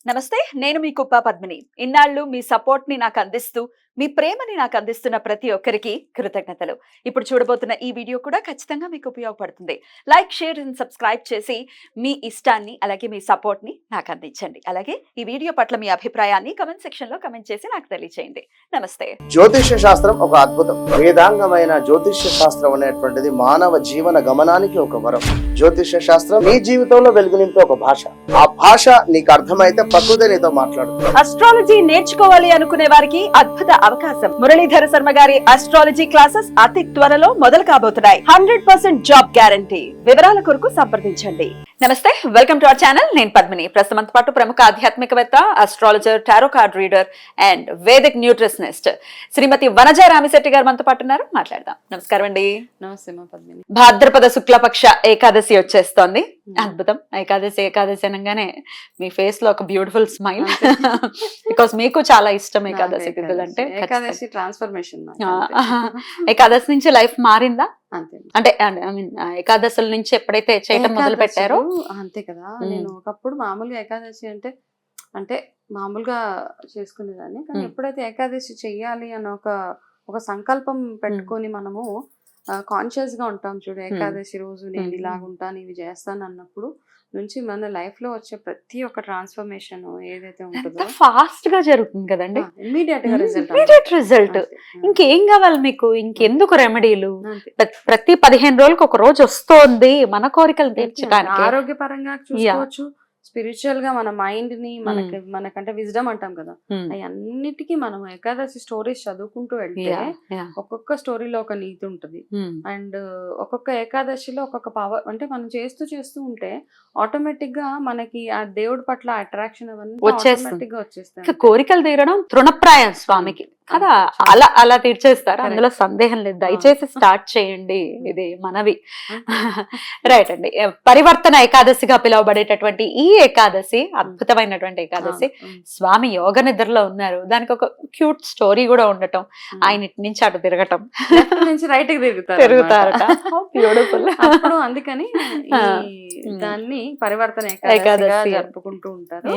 నమస్తే. నేను మీ కుప్ప పద్మిని. ఇన్నాళ్ళు మీ సపోర్ట్‌ని నాకందిస్తూ, మీ ప్రేమని నాకందిస్తున్న ప్రతి ఒక్కరికి కృతజ్ఞతలు. ఇప్పుడు చూడబోతున్న ఈ వీడియో కూడా ఖచ్చితంగా మీకు ఉపయోగపడుతుంది. లైక్, షేర్ అండ్ సబ్స్క్రైబ్ చేసి మీ ఇష్టాన్ని, అలాగే మీ సపోర్ట్‌ని నాకందించండి. అలాగే ఈ వీడియో పట్ల మీ అభిప్రాయాన్ని కామెంట్ సెక్షన్‌లో కామెంట్ చేసి నాకు తెలియజేయండి. నమస్తే. జ్యోతిష్య శాస్త్రం ఒక అద్భుతం. వేదాంగమైన జ్యోతిష్య శాస్త్రం అనేటువంటిది మానవ జీవన గమనానికి ఒక వరం. జ్యోతిష్య శాస్త్రం నీ జీవితంలో వెలుగునింపే ఒక భాష. ఆ భాష నీకు అర్థమైతే ప్రకృతి నీతో మాట్లాడుతుంది. అస్ట్రాలజీ నేర్చుకోవాలి అనుకునే వారికి అద్భుత అవకాశం. మురళీధర శర్మ గారి అస్ట్రాలజీ క్లాసెస్ అతి త్వరలో మొదలు కాబోతున్నాయి. 100% జాబ్ గ్యారంటీ. వివరాల కొరకు సంప్రదించండి. నమస్తే, వెల్కమ్ టు అవర్ ఛానల్. నేను పద్మిని. ప్రస్తుతం పాటు ప్రముఖ ఆధ్యాత్మికవేత్త, astrologer, tarot card reader and Vedic nutritionist Shrimati Vanaja Ramisetti garu మనతో పాటు ఉన్నారు. మాట్లాడదాం. నమస్కారం అండి. నమస్తే మా పద్మిని. భాద్రపద శుక్లపక్ష ఏకాదశి వచ్చేస్తోంది. అద్భుతం. ఏకాదశి అనగానే మీ ఫేస్ లో ఒక బ్యూటిఫుల్ స్మైల్. బికాస్ మీకు చాలా ఇష్టం ఏకాదశి తిథులు అంటే. ఏకాదశి ట్రాన్స్ఫర్మేషన్. ఏకాదశి నుంచి లైఫ్ మారిందా? అంతే. అంటే ఐ మీన్ ఏకాదశుల నుంచి ఎప్పుడైతే చేయటం మొదలు పెట్టారో అంతే కదా. నేను ఒకప్పుడు మామూలుగా ఏకాదశి అంటే మామూలుగా చేసుకునేదాన్ని. కానీ ఎప్పుడైతే ఏకాదశి చెయ్యాలి అని ఒక సంకల్పం పెట్టుకొని మనము కాన్షియస్ గా ఉంటాం చూడు. ఏకాదశి రోజు నేను ఇలాగుంటాను, ఇవి చేస్తాను అన్నప్పుడు నుంచి మన లైఫ్ లో వచ్చే ప్రతి ఒక్క ట్రాన్స్ఫర్మేషన్ ఏదైతే ఉంటుందో ఫాస్ట్ గా జరుగుతుంది కదండి. Immediate result. ఇంకేం కావాలి మీకు? ఇంకెందుకు రెమెడీలు? ప్రతి 15 రోజులకు ఒక రోజు వస్తోంది మన కోరికలు తీర్చడానికి. ఆరోగ్యపరంగా చూసుకోవచ్చు, స్పిరిచువల్ గా మన మైండ్ ని మనకంటే విజ్డమ్ అంటాం కదా, అన్నిటికీ మనం ఏకాదశి స్టోరీస్ చదువుకుంటూ వెళ్తే ఒక్కొక్క స్టోరీలో ఒక నీతి ఉంటది. అండ్ ఒక్కొక్క ఏకాదశిలో ఒక్కొక్క పవర్. అంటే మనం చేస్తూ ఉంటే ఆటోమేటిక్ గా మనకి ఆ దేవుడి పట్ల అట్రాక్షన్ అవన్నీ ఆటోమేటిక్ గా వచ్చేస్తాయి. కోరికలు తీరడం తృణప్రాయం స్వామికి కదా. అలా తీర్చేస్తారు, అందులో సందేహం లేదు. దయచేసి స్టార్ట్ చేయండి, ఇది మనవి. రైట్ అండి. పరివర్తన ఏకాదశిగా పిలువబడేటటువంటి ఈ ఏకాదశి అద్భుతమైనటువంటి ఏకాదశి. స్వామి యోగ నిద్రలో ఉన్నారు. దానికి ఒక క్యూట్ స్టోరీ కూడా ఉండటం, ఆయన ఇటు నుంచి అటు తిరగటం, నుంచి రైట్ కి తిరుగుతారట. బ్యూటిఫుల్. అందుకని దాన్ని పరివర్తన ఏకాదశి జరుపుకుంటూ ఉంటారు.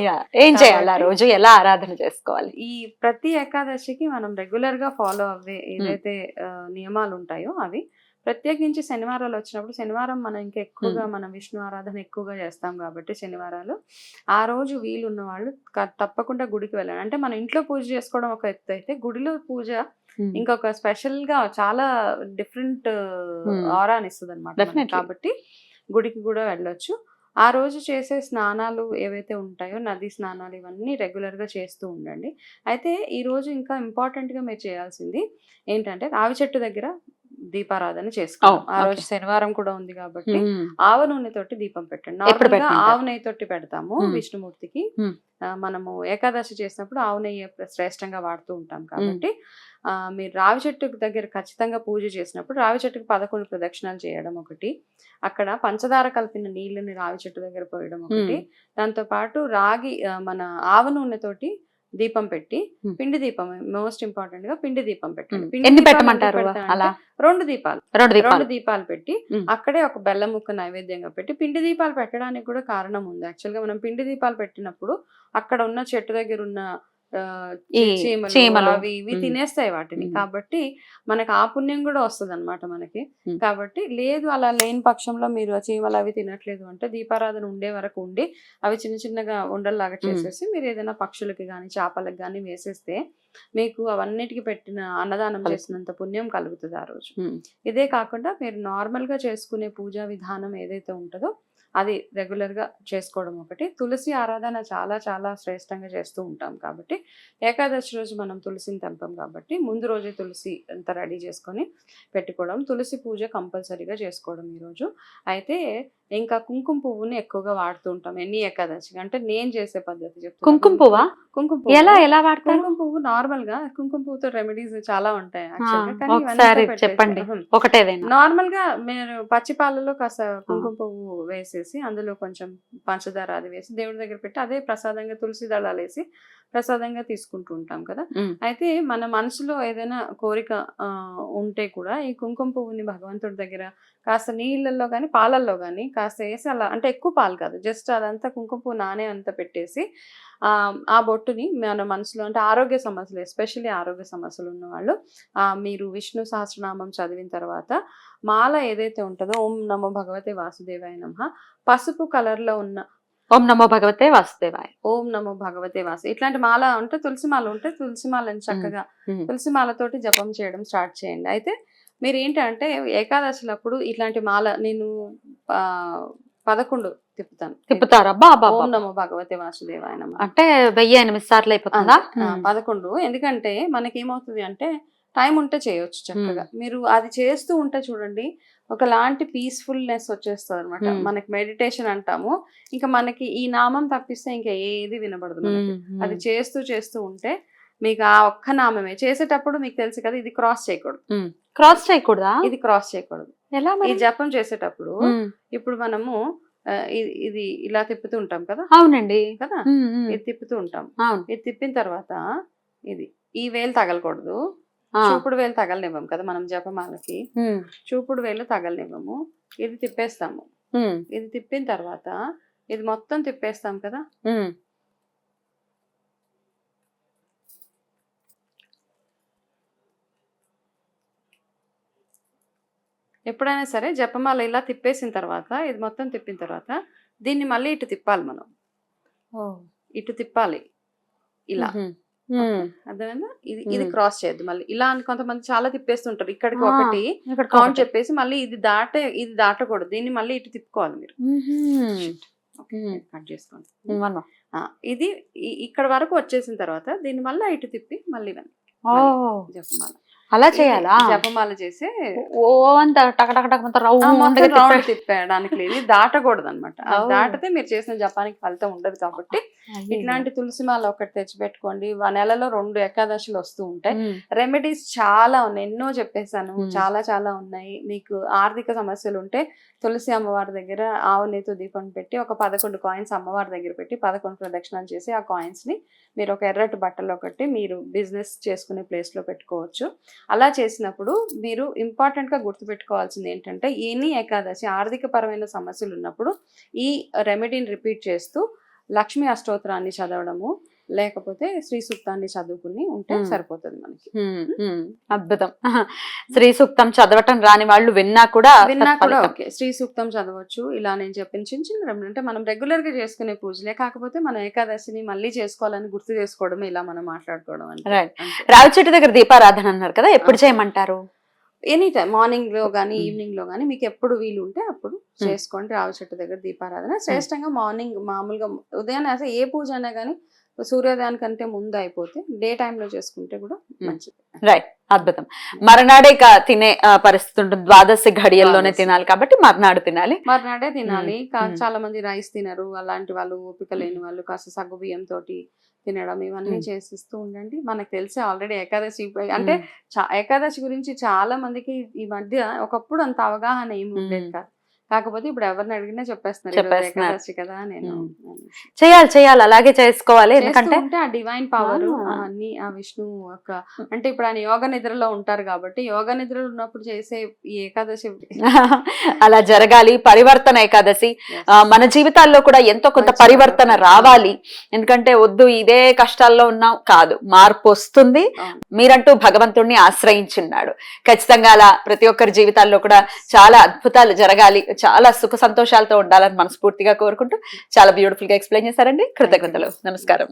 ఏం చేయాలి ఆ రోజు? ఎలా ఆరాధన చేసుకోవాలి? ఈ ప్రతి ఏకాదశికి మనం రెగ్యులర్ గా ఫాలో అవ్వే ఏదైతే నియమాలు ఉంటాయో అవి, ప్రత్యేకించి శనివారాలు వచ్చినప్పుడు, శనివారం మనం ఇంకా ఎక్కువగా మనం విష్ణు ఆరాధన ఎక్కువగా చేస్తాం కాబట్టి శనివారాలు ఆ రోజు వీలున్న వాళ్ళు తప్పకుండా గుడికి వెళ్ళాలి. అంటే మన ఇంట్లో పూజ చేసుకోవడం ఒక ఎత్తు అయితే, గుడిలో పూజ ఇంకొక స్పెషల్ గా చాలా డిఫరెంట్ ఆరాని ఇస్తుంది అనమాట. కాబట్టి గుడికి కూడా వెళ్ళొచ్చు. ఆ రోజు చేసే స్నానాలు ఏవైతే ఉంటాయో, నది స్నానాలు, ఇవన్నీ రెగ్యులర్ గా చేస్తూ ఉండండి. అయితే ఈ రోజు ఇంకా ఇంపార్టెంట్ గా మీరు చేయాల్సింది ఏంటంటే, రావి చెట్టు దగ్గర దీపారాధన చేసుకోవాలి. ఆ రోజు శనివారం కూడా ఉంది కాబట్టి ఆవ నూనె తోటి దీపం పెట్టండి. నార్మల్ గా ఆవు నెయ్యి తోటి పెడతాము విష్ణుమూర్తికి. మనము ఏకాదశి చేసినప్పుడు ఆవు నెయ్యి శ్రేష్టంగా వాడుతూ ఉంటాం కాబట్టి మీరు రావి చెట్టు దగ్గర ఖచ్చితంగా పూజ చేసినప్పుడు రావి చెట్టుకు 11 ప్రదక్షిణాలు చేయడం ఒకటి, అక్కడ పంచదార కలిపిన నీళ్ళని రావి చెట్టు దగ్గర పోయడం ఒకటి, దాంతో పాటు రాగి మన ఆవ నూనె తోటి దీపం పెట్టి, పిండి దీపం మోస్ట్ ఇంపార్టెంట్ గా పిండి దీపం పెట్టండి. పిండి పెట్టమంటారు. 2 దీపాలు పెట్టి అక్కడే ఒక బెల్లం ముక్క నైవేద్యంగా పెట్టి, పిండి దీపాలు పెట్టడానికి కూడా కారణం ఉంది. యాక్చువల్ గా మనం పిండి దీపాలు పెట్టినప్పుడు అక్కడ ఉన్న చెట్టు దగ్గర ఉన్న చీమలు అవి ఇవి తినేస్తాయి వాటిని. కాబట్టి మనకి ఆ పుణ్యం కూడా వస్తుంది అనమాట మనకి. కాబట్టి లేదు అలా లేని పక్షంలో మీరు ఆ చీమలు అవి తినట్లేదు అంటే, దీపారాధన ఉండే వరకు ఉండి అవి చిన్న చిన్నగా ఉండల్లాగా చేసేసి మీరు ఏదైనా పక్షులకి కానీ చేపలకి కానీ వేసేస్తే మీకు అవన్నిటికి పెట్టిన అన్నదానం చేసినంత పుణ్యం కలుగుతుంది ఆ రోజు. ఇదే కాకుండా మీరు నార్మల్ గా చేసుకునే పూజా విధానం ఏదైతే ఉంటుందో అది రెగ్యులర్ గా చేసుకోవడం ఒకటి. తులసి ఆరాధన చాలా చాలా శ్రేష్టంగా చేస్తూ ఉంటాం కాబట్టి ఏకాదశి రోజు మనం తులసిని తెంపాం కాబట్టి ముందు రోజే తులసి అంతా రెడీ చేసుకొని పెట్టుకోవడం, తులసి పూజ కంపల్సరీగా చేసుకోవడం ఈరోజు. అయితే ఇంకా కుంకుమ పువ్వుని ఎక్కువగా వాడుతూ ఉంటాం ఎన్ని ఏకాదశి. అంటే నేను చేసే పద్ధతి చెప్తాను. కుంకుమ పువ్వు ఎలా వాడతారు? కుంకుమ పువ్వు నార్మల్ గా కుంకుమ పువ్వుతో రెమెడీస్ చాలా ఉంటాయి. చెప్పండి ఒకటే. నార్మల్ గా మీరు పచ్చి పాలలో కాస్త కుంకుమ పువ్వు వేసేసి అందులో కొంచెం పంచదార అది వేసి దేవుడి దగ్గర పెట్టి అదే ప్రసాదంగా తులసి దళాలు వేసి ప్రసాదంగా తీసుకుంటూ ఉంటాం కదా. అయితే మన మనసులో ఏదైనా కోరిక ఉంటే కూడా ఈ కుంకుమ పువ్వుని భగవంతుడి దగ్గర కాస్త నీళ్ళల్లో కానీ పాలల్లో కానీ కాస్త వేసి అలా, అంటే ఎక్కువ పాలు కాదు, జస్ట్ అదంతా కుంకుమ పువ్వు నానే అంతా పెట్టేసి ఆ బొట్టుని మన మనసులో, అంటే ఆరోగ్య సమస్యలు, ఎస్పెషల్లీ ఆరోగ్య సమస్యలు ఉన్నవాళ్ళు మీరు విష్ణు సహస్రనామం చదివిన తర్వాత మాల ఏదైతే ఉంటుందో ఓం నమో భగవతే వాసుదేవాయ నమః పసుపు కలర్ లో ఉన్న ఓం నమో భగవతే వాసుదేవాయ, ఓం నమో భగవతే వాసు, ఇట్లాంటి మాల ఉంటే తులసి మాల ఉంటే తులసి మాలని చక్కగా తులసి మాలతోటి జపం చేయడం స్టార్ట్ చేయండి. అయితే మీరు ఏంటంటే ఏకాదశులప్పుడు ఇట్లాంటి మాల నేను 11 తిప్పుతారా? బాబా ఓం నమో భగవతే వాసుదేవాయ నమః అంటే 1008 సార్లు అయిపోతుందా? 11. ఎందుకంటే మనకి ఏమవుతుంది అంటే టైం ఉంటే చేయొచ్చు చక్కగా. మీరు అది చేస్తూ ఉంటే చూడండి ఒకలాంటి పీస్ఫుల్నెస్ వచ్చేస్తుంది అనమాట. మనకి మెడిటేషన్ అంటాము, ఇంకా మనకి ఈ నామం తప్పిస్తే ఇంకా ఏది వినబడదు మనకి. అది చేస్తూ చేస్తూ ఉంటే మీకు ఆ ఒక్క నామమే చేసేటప్పుడు మీకు తెలుసు కదా, ఇది క్రాస్ చేయకూడదు. క్రాస్ చేయకూడదా? ఇది క్రాస్ చేయకూడదు. ఎలా? ఈ జపం చేసేటప్పుడు ఇప్పుడు మనము ఇది ఇలా తిప్పుతూ ఉంటాం కదా. అవునండి కదా, ఇది తిప్పుతూ ఉంటాం. ఇది తిప్పిన తర్వాత ఇది ఈ వేలు తగలకూడదు, చూపుడు వేలు తగలనివ్వం కదా మనం జపమాలకి, చూపుడు వేలు తగలనివ్వము. ఇది తిప్పేస్తాము. ఇది తిప్పిన తర్వాత ఇది మొత్తం తిప్పేస్తాం కదా. ఎప్పుడైనా సరే జపమాల ఇలా తిప్పేసిన తర్వాత, ఇది మొత్తం తిప్పిన తర్వాత దీన్ని మళ్ళీ ఇటు తిప్పాలి మనం. ఇటు తిప్పాలి ఇలా, అర్థమైందా? ఇది క్రాస్ చేయద్దు మళ్ళీ ఇలా అని కొంతమంది చాలా తిప్పేస్తుంటారు. ఇక్కడికి ఒకటి కౌంట్ చెప్పేసి మళ్ళీ ఇది దాటకూడదు, దీన్ని మళ్ళీ ఇటు తిప్పుకోవాలి మీరు. కట్ చేసుకోండి. ఇది ఇక్కడ వరకు వచ్చేసిన తర్వాత దీన్ని మళ్ళీ ఇటు తిప్పి మళ్ళీ జపమాల అలా చేయాలా? జపమాల చేసి రౌండ్ తిప్పడానికి లేదు, దాటకూడదు అనమాట. దాటితే మీరు చేసిన జపానికి ఫలితం ఉండదు. కాబట్టి ఇట్లాంటి తులసిమాల ఒకటి తెచ్చి పెట్టుకోండి. నెలలో 2 ఏకాదశులు వస్తూ ఉంటాయి. రెమెడీస్ చాలా ఉన్నాయి, ఎన్నో చెప్పేశాను, చాలా చాలా ఉన్నాయి. మీకు ఆర్థిక సమస్యలు ఉంటే తులసి అమ్మవారి దగ్గర ఆవు నేతో దీపం పెట్టి ఒక 11 కాయిన్స్ అమ్మవారి దగ్గర పెట్టి 11 ప్రదక్షిణాలు చేసి ఆ కాయిన్స్ ని మీరు ఒక ఎర్రటి బట్టలో కట్టి మీరు బిజినెస్ చేసుకునే ప్లేస్ లో పెట్టుకోవచ్చు. అలా చేసినప్పుడు మీరు ఇంపార్టెంట్ గా గుర్తుపెట్టుకోవాల్సింది ఏంటంటే, ఎనీ ఏకాదశి ఆర్థిక పరమైన సమస్యలు ఉన్నప్పుడు ఈ రెమెడీని రిపీట్ చేస్తూ లక్ష్మీ అష్టోత్తరాన్ని చదవడము, లేకపోతే శ్రీ సూక్తాన్ని చదువుకుని ఉంటే సరిపోతుంది మనకి. అద్భుతం. శ్రీ సూక్తం చదవటం రాని వాళ్ళు విన్నా కూడా ఓకే, శ్రీ సూక్తం చదవచ్చు. ఇలా నేను చెప్పిన చిన్న చిన్న అంటే మనం రెగ్యులర్ గా చేసుకునే పూజలే, కాకపోతే మనం ఏకాదశిని మళ్ళీ చేసుకోవాలని గుర్తు చేసుకోవడం, ఇలా మనం మాట్లాడుకోవడం. రావి చెట్టు దగ్గర దీపారాధన అన్నారు కదా, ఎప్పుడు చేయమంటారు? ఎనీ టైం, మార్నింగ్ లో గానీ ఈవినింగ్ లో గానీ మీకు ఎప్పుడు వీలు ఉంటే అప్పుడు చేసుకోండి. రావి చెట్టు దగ్గర దీపారాధన శ్రేష్టంగా మార్నింగ్, మామూలుగా ఉదయాన్నే అసలు ఏ పూజ అయినా కానీ సూర్యోదయానికంటే ముందు అయిపోతే డే టైమ్ లో చేసుకుంటే కూడా మంచిది. రైట్, అద్భుతం. మర్నాడే తినే పరిస్థితి ఉంటుంది, ద్వాదశి ఘడియల్లోనే తినాలి కాబట్టి మర్నాడు తినాలి, మర్నాడే తినాలి. చాలా మంది రైస్ తినరు, అలాంటి వాళ్ళు, ఓపిక లేని వాళ్ళు కాస్త సగ్గు బియ్యం తోటి తినడం, ఇవన్నీ చేసిస్తూ ఉండండి. మనకు తెలిసి ఆల్రెడీ ఏకాదశి అంటే ఏకాదశి గురించి చాలా మందికి ఈ మధ్య ఒకప్పుడు అంత అవగాహన ఏమి ఉండేది కాదు. కాకపోతే ఇప్పుడు ఎవరిని అడిగినా చెప్పేస్తున్నారు ఏకాదశి కదా. నేను చేయాలి, అలాగే చేసుకోవాలి. ఎందుకంటే ఆ డివైన్ పవర్ అన్ని ఆ విష్ణు యొక్క, అంటే ఇప్పుడు ఆయన యోగ నిద్రలో ఉంటారు కాబట్టి యోగ నిద్రలో ఉన్నప్పుడు చేసే ఈ ఏకాదశి అలా జరగాలి. పరివర్తన ఏకాదశి మన జీవితాల్లో కూడా ఎంతో కొంత పరివర్తన రావాలి. ఎందుకంటే వద్దు ఇదే కష్టాల్లో ఉన్నాం కాదు, మార్పు వస్తుంది. మీరంటూ భగవంతుడిని ఆశ్రయించున్నాడు. ఖచ్చితంగా అలా ప్రతి ఒక్కరి జీవితాల్లో కూడా చాలా అద్భుతాలు జరగాలి, చాలా సుఖ సంతోషాలతో ఉండాలని మనస్ఫూర్తిగా కోరుకుంటూ చాలా బ్యూటిఫుల్ గా ఎక్స్ప్లెయిన్ చేశారండి. కృతజ్ఞతలు. నమస్కారం.